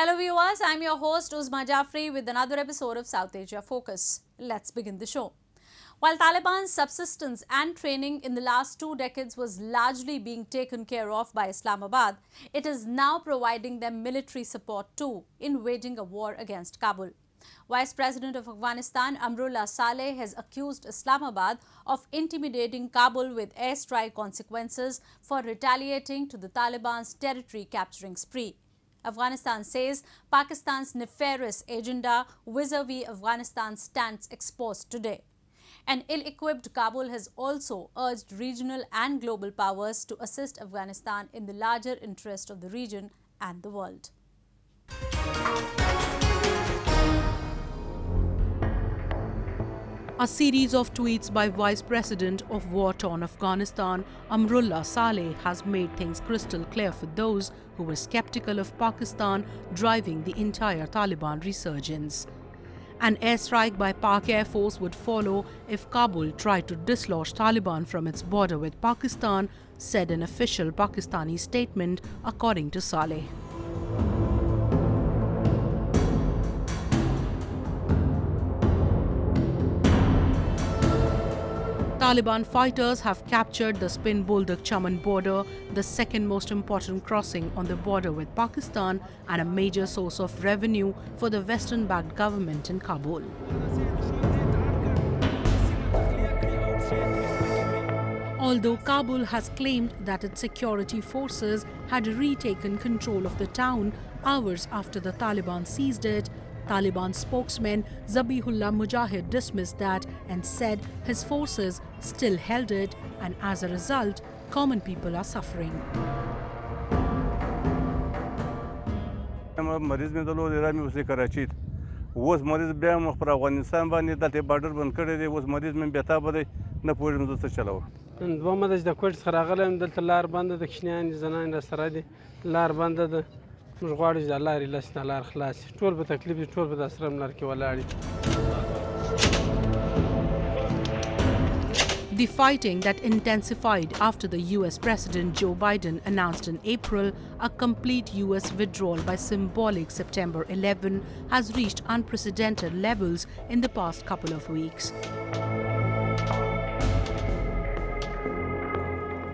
Hello viewers, I'm your host Uzma Jafri with another episode of South Asia Focus. Let's begin the show. While Taliban's subsistence and training in the last 2 decades was largely being taken care of by Islamabad, it is now providing them military support too in waging a war against Kabul. Vice President of Afghanistan Amrullah Saleh has accused Islamabad of intimidating Kabul with airstrike consequences for retaliating to the Taliban's territory capturing spree. Afghanistan says Pakistan's nefarious agenda vis-a-vis Afghanistan stands exposed today. An ill-equipped Kabul has also urged regional and global powers to assist Afghanistan in the larger interest of the region and the world. A series of tweets by Vice President of war-torn Afghanistan, Amrullah Saleh, has made things crystal clear for those who were skeptical of Pakistan driving the entire Taliban resurgence. An airstrike by Pak Air Force would follow if Kabul tried to dislodge Taliban from its border with Pakistan, said an official Pakistani statement, according to Saleh. Taliban fighters have captured the Spin-Boldak-Chaman border, the second most important crossing on the border with Pakistan and a major source of revenue for the Western-backed government in Kabul. Although Kabul has claimed that its security forces had retaken control of the town hours after the Taliban seized it, Taliban spokesman Zabihullah Mujahid dismissed that and said his forces still held it, and as a result, common people are suffering. The fighting that intensified after the US President Joe Biden announced in April a complete US withdrawal by symbolic September 11 has reached unprecedented levels in the past couple of weeks.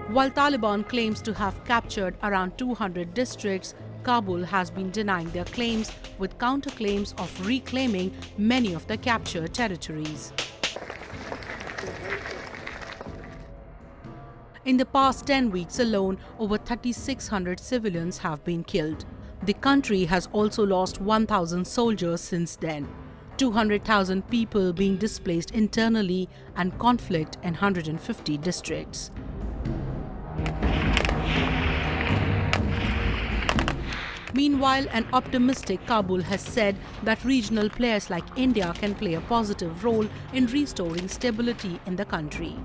While Taliban claims to have captured around 200 districts, Kabul has been denying their claims with counterclaims of reclaiming many of the captured territories. In the past 10 weeks alone, over 3,600 civilians have been killed. The country has also lost 1,000 soldiers since then, 200,000 people being displaced internally, and conflict in 150 districts. Meanwhile, an optimistic Kabul has said that regional players like India can play a positive role in restoring stability in the country.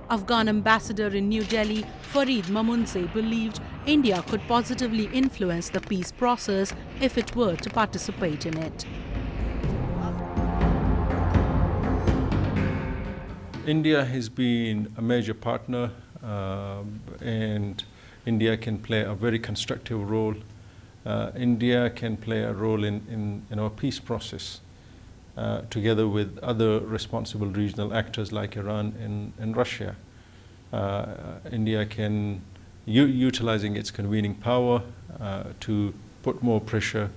Afghan ambassador in New Delhi, Farid Mamunze, believed India could positively influence the peace process if it were to participate in it. India has been a major partner and India can play a very constructive role. India can play a role in our peace process together with other responsible regional actors like Iran and Russia. India can, utilizing its convening power to put more pressure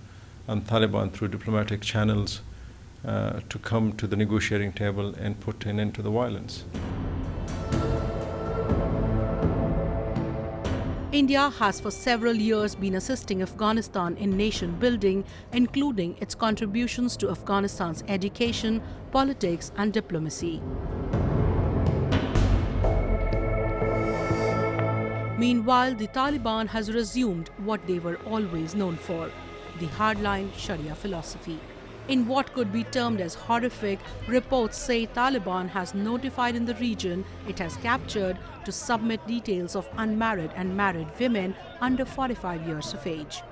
on Taliban through diplomatic channels to come to the negotiating table and put an end to the violence. India has for several years been assisting Afghanistan in nation building, including its contributions to Afghanistan's education, politics and diplomacy. Meanwhile, the Taliban has resumed what they were always known for, the hardline Sharia philosophy. In what could be termed as horrific, reports say Taliban has notified in the region it has captured to submit details of unmarried and married women under 45 years of age.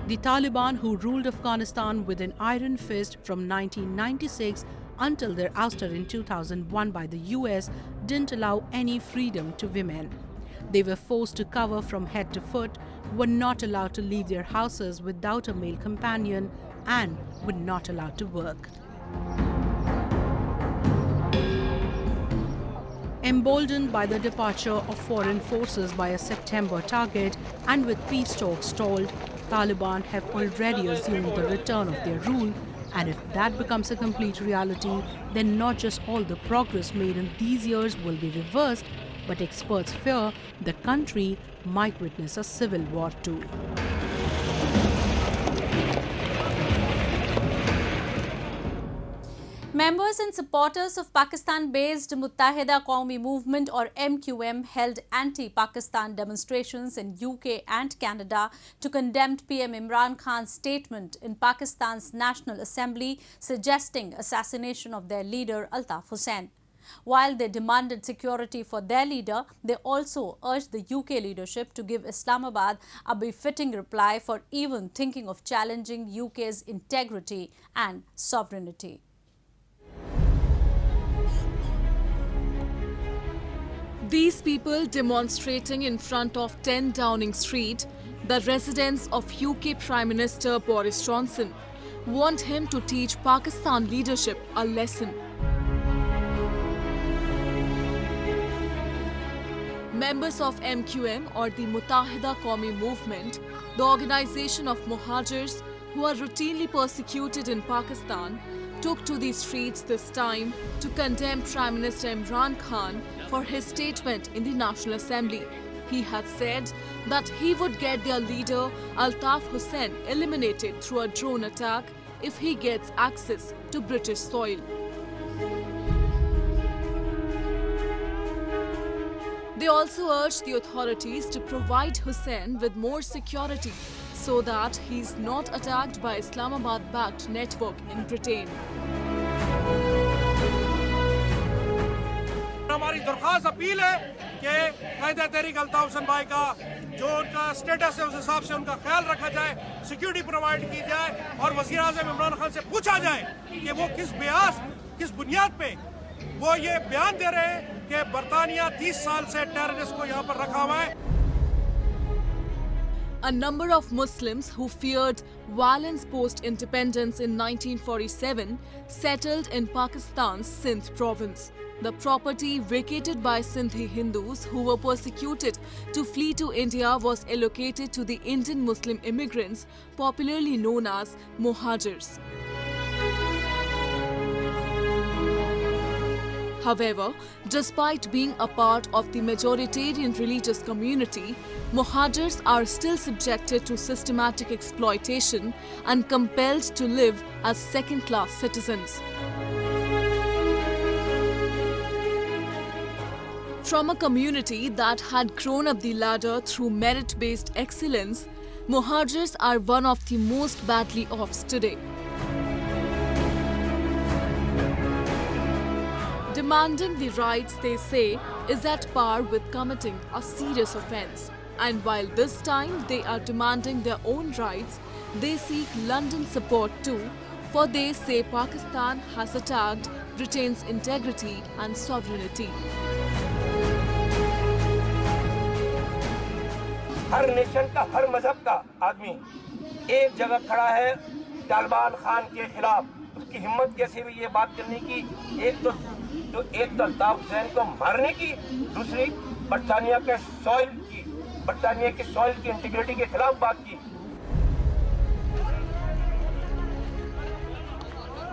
The Taliban, who ruled Afghanistan with an iron fist from 1996 until their ouster in 2001 by the US, didn't allow any freedom to women. They were forced to cover from head to foot, were not allowed to leave their houses without a male companion, and were not allowed to work. Emboldened by the departure of foreign forces by a September target and with peace talks stalled, Taliban have already assumed the return of their rule, and if that becomes a complete reality, then not just all the progress made in these years will be reversed, but experts fear the country might witness a civil war too. Members and supporters of Pakistan-based Mutahida Quami Movement or MQM held anti-Pakistan demonstrations in UK and Canada to condemn PM Imran Khan's statement in Pakistan's National Assembly suggesting assassination of their leader Altaf Hussain. While they demanded security for their leader, they also urged the UK leadership to give Islamabad a befitting reply for even thinking of challenging UK's integrity and sovereignty. These people demonstrating in front of 10 Downing Street, the residence of UK Prime Minister Boris Johnson, want him to teach Pakistan leadership a lesson. Members of MQM or the Mutahida Quami Movement, the organization of Muhajirs who are routinely persecuted in Pakistan, took to the streets this time to condemn Prime Minister Imran Khan for his statement in the National Assembly. He had said that he would get their leader Altaf Hussain eliminated through a drone attack if he gets access to British soil. They also urged the authorities to provide Hussain with more security so that he is not attacked by Islamabad-backed network in Britain. हमारी दरख्वास्त appeal है कि कायदा तहरीक अल्ताफ हुसैन भाई का जो उनका status है उस हिसाब से उनका ख्याल रखा जाए, सिक्योरिटी प्रोवाइड की जाए और वज़ीर आज़म इमरान खान से पूछा जाए कि वो किस बुनियाद पे वो ये बयान दे रहे हैं कि बरतानिया 30 साल से टेररिस्ट को यहाँ पर रखा हुआ है. A number of Muslims who feared violence post-independence in 1947 settled in Pakistan's Sindh province. The property vacated by Sindhi Hindus who were persecuted to flee to India was allocated to the Indian Muslim immigrants, popularly known as Muhajirs. However, despite being a part of the majoritarian religious community, Muhajirs are still subjected to systematic exploitation and compelled to live as second-class citizens. From a community that had grown up the ladder through merit-based excellence, Muhajirs are one of the most badly off today. Demanding the rights, they say, is at par with committing a serious offence. And while this time they are demanding their own rights, they seek London support too, for they say Pakistan has attacked Britain's integrity and sovereignty. Her nation का, हर मजहब का आदमी एक जगह खड़ा है तालिबान खान के खिलाफ. उसकी हिम्मत कैसे हुई ये बात करने की? एक तो अल्ताफ हुसैन को मारने की, दूसरी बरतानिया के सॉइल की इंटीग्रिटी के खिलाफ बात की.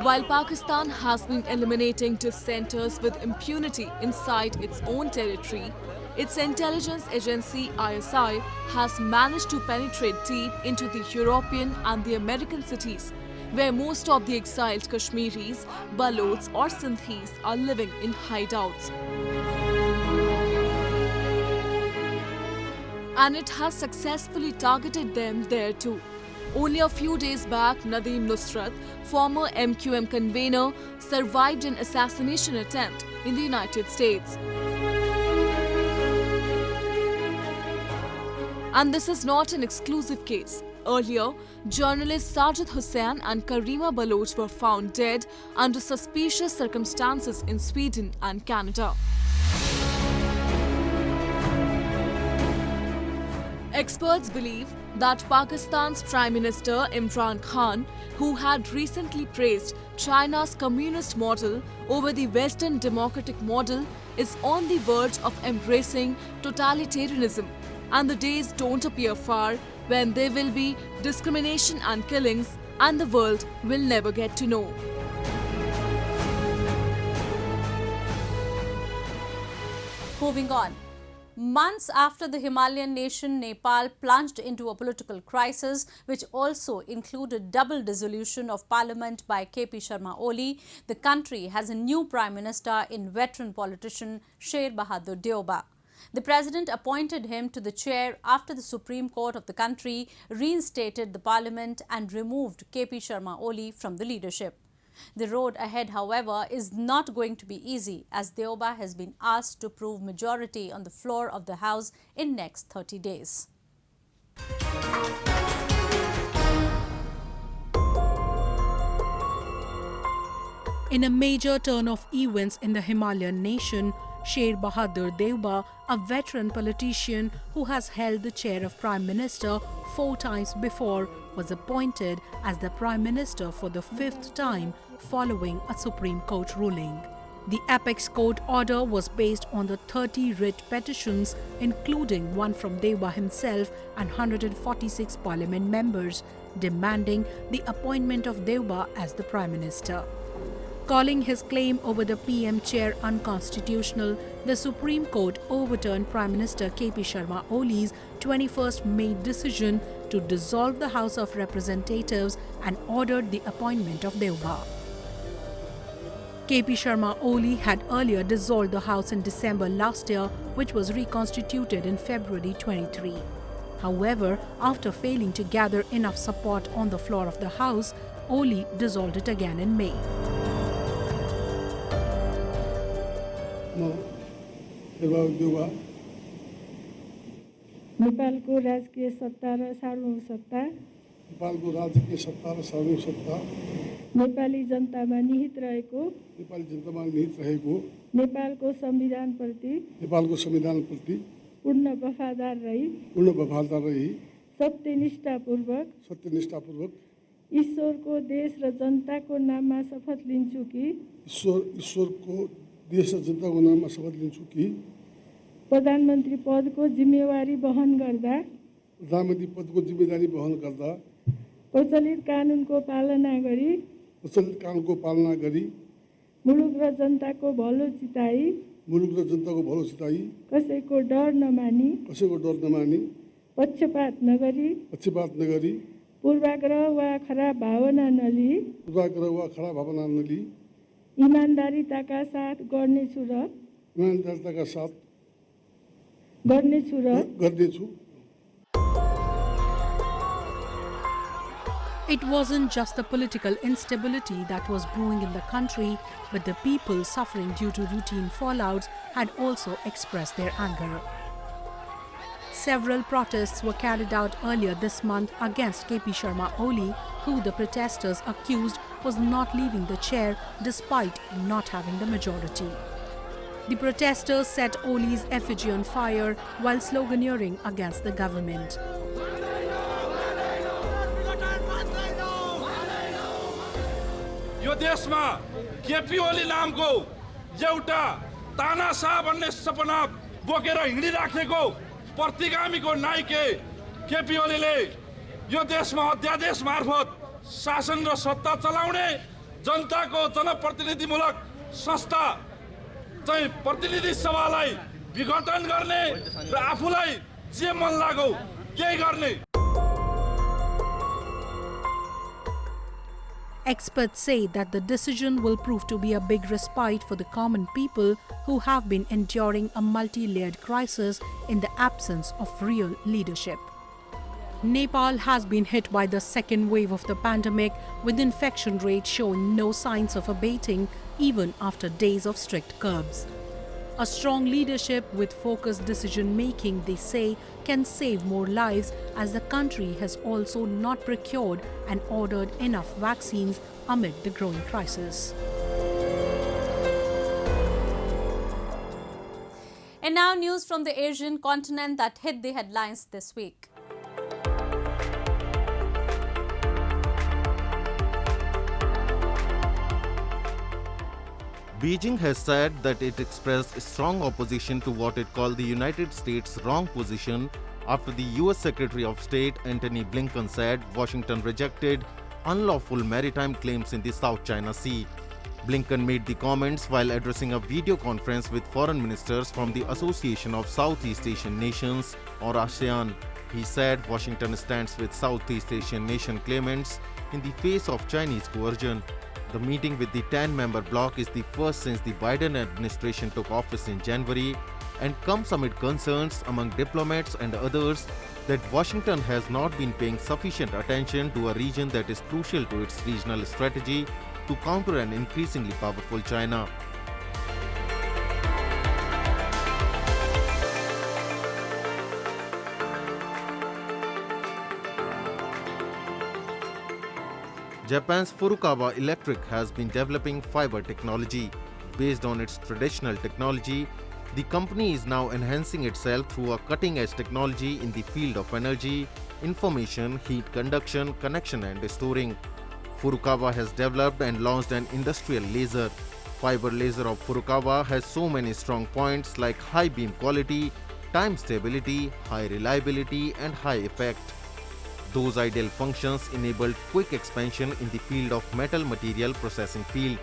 While Pakistan has been eliminating dissenters with impunity inside its own territory, its intelligence agency ISI has managed to penetrate deep into the European and the American cities, where most of the exiled Kashmiris, Balochs or Sindhis are living in hideouts. And it has successfully targeted them there too. Only a few days back, Nadeem Nusrat, former MQM convener, survived an assassination attempt in the United States. And this is not an exclusive case. Earlier, journalists Sajid Hussain and Karima Baloch were found dead under suspicious circumstances in Sweden and Canada. Experts believe that Pakistan's Prime Minister Imran Khan, who had recently praised China's communist model over the Western democratic model, is on the verge of embracing totalitarianism, and the days don't appear far when there will be discrimination and killings, and the world will never get to know. Moving on. Months after the Himalayan nation Nepal plunged into a political crisis, which also included double dissolution of parliament by KP Sharma Oli, the country has a new prime minister in veteran politician Sher Bahadur Deuba. The president appointed him to the chair after the Supreme Court of the country reinstated the parliament and removed KP Sharma Oli from the leadership. The road ahead, however, is not going to be easy, as Deuba has been asked to prove majority on the floor of the House in next 30 days. In a major turn of events in the Himalayan nation, Sher Bahadur Deuba, a veteran politician who has held the chair of Prime Minister 4 times before, was appointed as the Prime Minister for the 5th time following a Supreme Court ruling. The apex court order was based on the 30 writ petitions, including one from Deuba himself and 146 parliament members, demanding the appointment of Deuba as the Prime Minister. Calling his claim over the PM chair unconstitutional, the Supreme Court overturned Prime Minister KP Sharma Oli's 21st May decision to dissolve the House of Representatives and ordered the appointment of Deuba. KP Sharma Oli had earlier dissolved the House in December last year, which was reconstituted in February 23. However, after failing to gather enough support on the floor of the House, Oli dissolved it again in May. नेपालको राजकीय सत्ता र सार्वभौम सत्ता नेपालको राजकीय सत्ता र सार्वभौम सत्ता नेपाली जनतामा निहित रहेको नेपालको संविधानप्रति पूर्ण वफादार रही सत्यनिष्ठापूर्वक ईश्वरको देश र जनताको नाममा शपथ लिन्छु कि प्रधानमन्त्री पदको जिम्मेवारी वहन गर्दा प्रचलित कानुनको पालना गरी मुलुक र जनताको भलो चिताई कसैको डर नमानी पक्षपात नगरी पूर्वाग्रह वा खराब भावना नलिई ईमानदारीताका साथ गर्नेछु It wasn't just the political instability that was brewing in the country, but the people suffering due to routine fallouts had also expressed their anger. Several protests were carried out earlier this month against KP Sharma Oli, who the protesters accused was not leaving the chair despite not having the majority. The protesters set Oli's effigy on fire while sloganeering against the government. यो देशमा KP ओली नामको एउटा तानाशाह भन्ने सपना बोकेर हिँडिराखेको प्रतिगामीको Nike KP ओलीले यो देशमा अध्यादेश मार्फत शासन र सत्ता चलाउने जनताको जनप्रतिनिधिमूलक संस्था चाहिँ प्रतिनिधि सभालाई विघटन गर्ने र आफूलाई जे मन लाग्यो त्यही गर्ने. Experts say that the decision will prove to be a big respite for the common people who have been enduring a multi-layered crisis in the absence of real leadership. Nepal has been hit by the second wave of the pandemic, with infection rates showing no signs of abating even after days of strict curbs. A strong leadership with focused decision-making, they say, can save more lives, as the country has also not procured and ordered enough vaccines amid the growing crisis. In now news from the Asian continent that hit the headlines this week. Beijing has said that it expressed strong opposition to what it called the United States' wrong position after the US Secretary of State Antony Blinken said Washington rejected unlawful maritime claims in the South China Sea. Blinken made the comments while addressing a video conference with foreign ministers from the Association of Southeast Asian Nations, or ASEAN. He said Washington stands with Southeast Asian nation claimants in the face of Chinese coercion. The meeting with the 10-member bloc is the first since the Biden administration took office in January and comes amid concerns among diplomats and others that Washington has not been paying sufficient attention to a region that is crucial to its regional strategy to counter an increasingly powerful China. Japan's Furukawa Electric has been developing fiber technology. Based on its traditional technology, the company is now enhancing itself through a cutting-edge technology in the field of energy, information, heat conduction, connection and storing. Furukawa has developed and launched an industrial laser. Fiber laser of Furukawa has so many strong points like high beam quality, time stability, high reliability and high effect. Those ideal functions enabled quick expansion in the field of metal material processing field.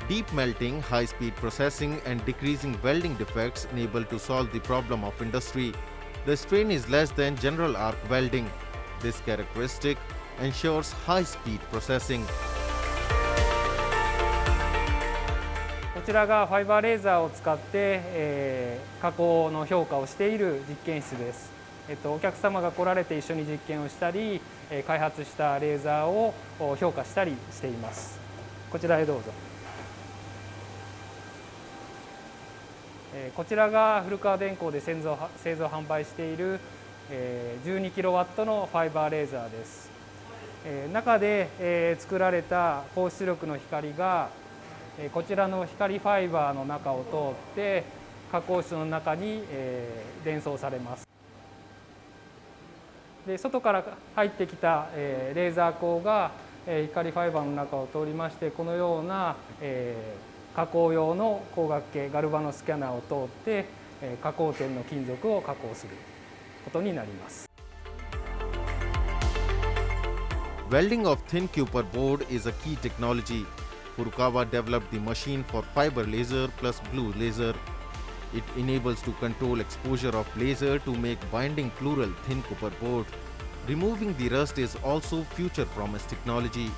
Deep melting, high-speed processing and decreasing welding defects enable to solve the problem of industry. The strain is less than general arc welding. This characteristic ensures high-speed processing. こちらがファイバーレーザーを使って、加工の評価をしている実験室です。お客様が来られて一緒に実験をしたり、開発したレーザーを評価したりしています。こちらへどうぞ。こちらが古川電工で製造販売している 12kW のファイバーレーザーです。中で作られた高出力の光がこちらの光ファイバーの中を通って加工室の中に伝送されます。で外から入ってきたレーザー光が光ファイバーの中を通りましてこのような加工用の光学計ガルバノスキャナーを通って加工点の金属を加工することになります。Welding of thin copper board is a key technology. Furukawa developed the machine for fiber laser plus blue laser. It enables to control exposure of laser to make binding plural thin copper board. Removing the rust is also future promise technology.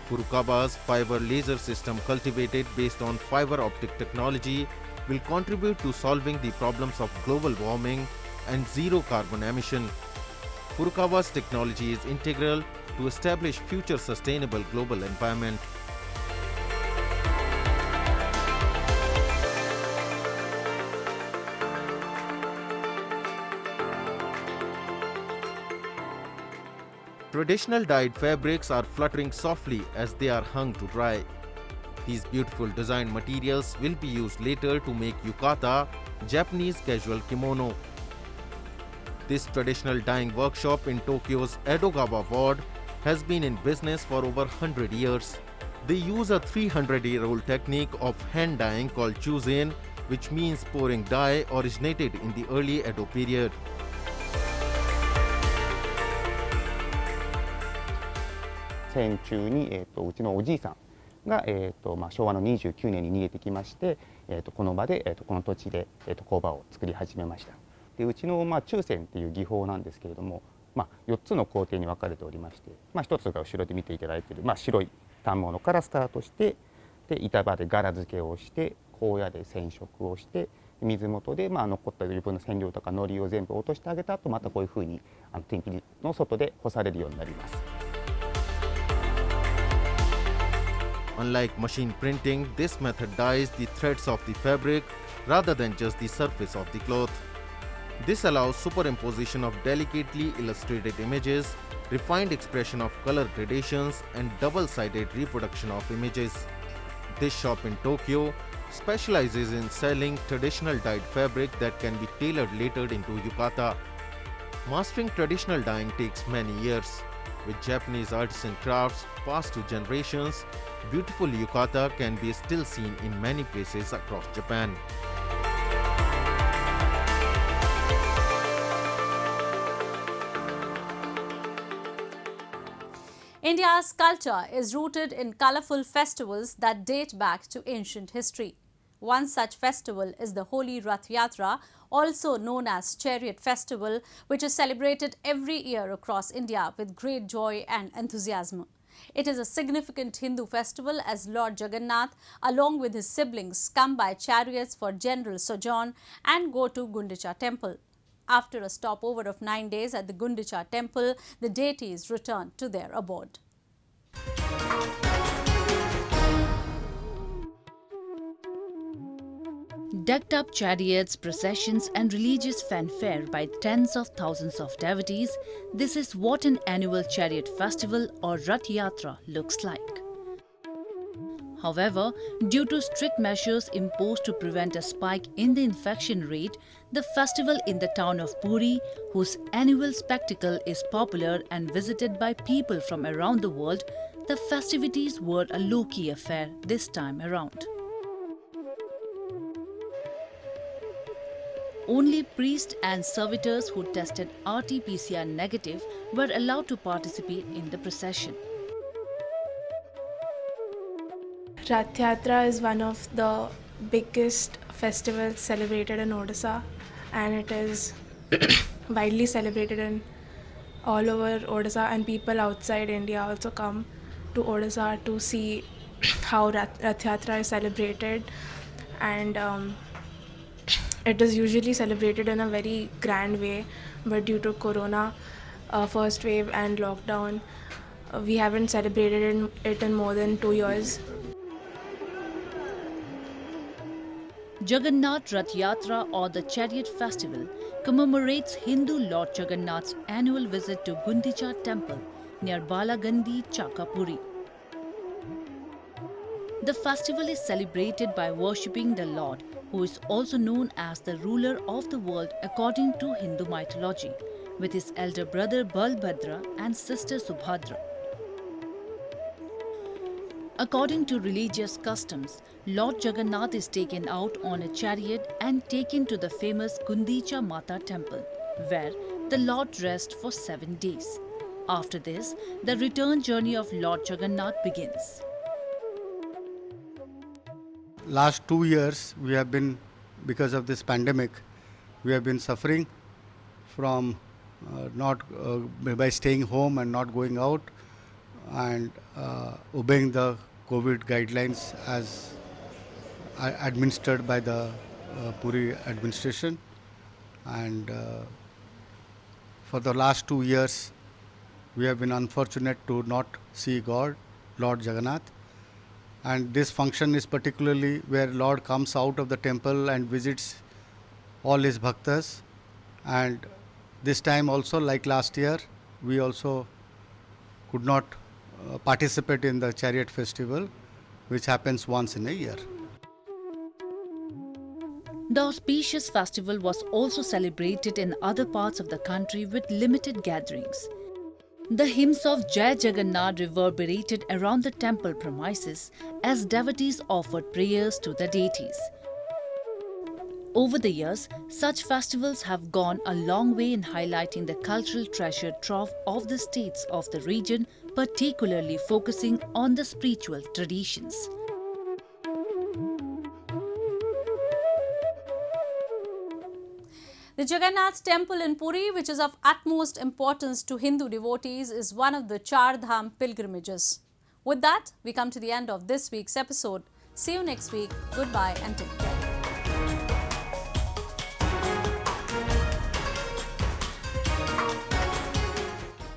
Furukawa's fiber laser system cultivated based on fiber optic technology will contribute to solving the problems of global warming and zero carbon emission. Furukawa's technology is integral to establish future sustainable global environment. Traditional dyed fabrics are fluttering softly as they are hung to dry. These beautiful design materials will be used later to make yukata, Japanese casual kimono. This traditional dyeing workshop in Tokyo's Edogawa ward has been in business for over 100 years. They use a 300-year-old technique of hand dyeing called chuzen, which means pouring dye, originated in the early Edo period.戦中に、うちのおじいさんが、昭和の29年に逃げてきまして、この場で、この土地で、工場を作り始めました。でうちの、注染っていう技法なんですけれども、4つの工程に分かれておりまして、1つが後ろで見ていただいている、白い反物からスタートして、で板場で柄付けをして、荒野で染色をして、水元で、残った余分な染料とか糊を全部落としてあげた後、またこういうふうに天気の外で干されるようになります。Unlike machine printing, this method dyes the threads of the fabric rather than just the surface of the cloth. This allows superimposition of delicately illustrated images, refined expression of color gradations, and double-sided reproduction of images. This shop in Tokyo specializes in selling traditional dyed fabric that can be tailored later into yukata. Mastering traditional dyeing takes many years. With Japanese artisan crafts passed to generations, beautiful yukata can be still seen in many places across Japan. India's culture is rooted in colourful festivals that date back to ancient history. One such festival is the Holy Rath Yatra, also known as Chariot Festival, which is celebrated every year across India with great joy and enthusiasm. It is a significant Hindu festival as Lord Jagannath, along with his siblings, come by chariots for general sojourn and go to Gundicha temple. After a stopover of 9 days at the Gundicha temple, the deities return to their abode. Decked up chariots, processions and religious fanfare by tens of thousands of devotees, this is what an annual chariot festival or Rath Yatra looks like. However, due to strict measures imposed to prevent a spike in the infection rate, the festival in the town of Puri, whose annual spectacle is popular and visited by people from around the world, the festivities were a low-key affair this time around. Only priests and servitors who tested RT-PCR negative were allowed to participate in the procession. Rath Yatra is one of the biggest festivals celebrated in Odisha, and it is widely celebrated in all over Odisha, and people outside India also come to Odisha to see how Rath Yatra is celebrated, and it is usually celebrated in a very grand way, but due to Corona first wave and lockdown, we haven't celebrated it in more than 2 years. Jagannath Rath Yatra or the Chariot Festival commemorates Hindu Lord Jagannath's annual visit to Gundicha temple near Balagandi, Chakapuri. The festival is celebrated by worshipping the Lord, who is also known as the ruler of the world according to Hindu mythology, with his elder brother Balbhadra and sister Subhadra. According to religious customs, Lord Jagannath is taken out on a chariot and taken to the famous Gundicha Mata temple, where the Lord rests for 7 days. After this, the return journey of Lord Jagannath begins. Last 2 years, we have been, because of this pandemic, we have been suffering from by staying home and not going out and obeying the COVID guidelines as administered by the Puri administration. And for the last 2 years, we have been unfortunate to not see God, Lord Jagannath. And this function is particularly where Lord comes out of the temple and visits all his bhaktas. And this time also, like last year, we also could not participate in the chariot festival, which happens once in a year. The auspicious festival was also celebrated in other parts of the country with limited gatherings. The hymns of Jai Jagannath reverberated around the temple premises as devotees offered prayers to the deities. Over the years, such festivals have gone a long way in highlighting the cultural treasure trove of the states of the region, particularly focusing on the spiritual traditions. The Jagannath temple in Puri, which is of utmost importance to Hindu devotees, is one of the Char Dham pilgrimages. With that, we come to the end of this week's episode. See you next week. Goodbye and take care.